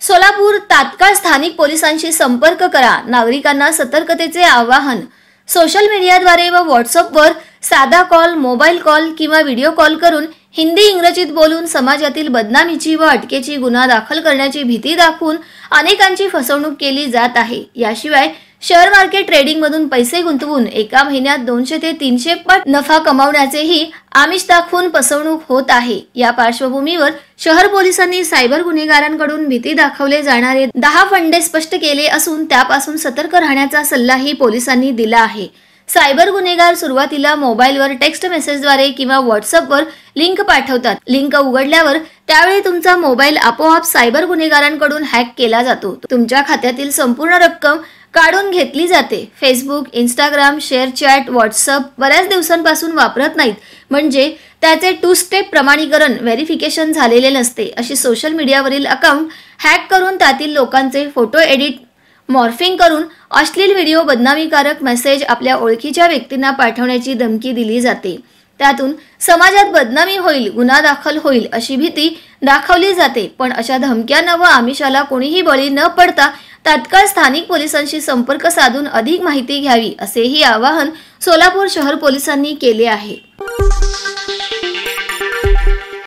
सोलापूर तात्काळ स्थानिक पोलिसांशी संपर्क करा, नागरिकांना सतर्कतेचे आवाहन। सोशल मीडियाद्वारे व व्हॉट्सअपवर साधा कॉल, मोबाईल कॉल किंवा व्हिडिओ कॉल करून हिंदी इंग्रजीत बोलून समाजातील बदनामीची व अटकेची गुन्हा दाखल करण्याची भीती दाखवून अनेकांची फसवणूक केली जात आहे। याशिवाय शेअर मार्केट ट्रेडिंग मधून पैसे गुंतवून एका महिन्यात 200 ते 300 पट नफा कमावण्याचेही आमिष दाखवून फसवणूक होत आहे। या पार्श्वभूमीवर शहर पोलिसांनी सायबर गुन्हेगारांकडून भीती दाखवले जाणारे 10 फंडे स्पष्ट केले असून त्यापासून सतर्क राहण्याचा सल्लाही पोलिसांनी दिला आहे। सायबर गुन्हेगार सुरुवातीला मोबाईलवर टेक्स्ट मेसेजद्वारे किंवा व्हॉट्सअपवर लिंक पाठवतात। लिंक उघडल्यावर त्यावेळी तुमचा मोबाईल आपोआप सायबर गुन्हेगारांकडून हॅक केला जातो। तुमच्या खात्यातील संपूर्ण रक्कम काढून घेतली जाते। Facebook, Instagram, share chat, WhatsApp बऱ्याच दिवसांपासून वापरत नाहीत, म्हणजे त्याचे 2 स्टेप प्रमाणीकरण व्हेरिफिकेशन झालेले नसते। अशी सोशल मीडियावरील अकाउंट हॅक करून त्यातील लोकांचे फोटो एडिट, मॉर्फिंग करून अश्लील व्हिडिओ, बदनामीकारक मेसेज आपल्या ओळखीच्या व्यक्तींना पाठवण्याची धमकी दिली जाते। त्यातून समाजात बदनामी होईल, गुन्हा दाखल होईल अशी भीती दाखवली जाते। पण अशा धमक्यांना व आमिषाला कोणीही बळी न पडता तात्काळ स्थानिक पोलिसांशी संपर्क साधून अधिक माहिती घ्यावी, असेही आवाहन सोलापूर शहर पोलिसांनी केले आहे।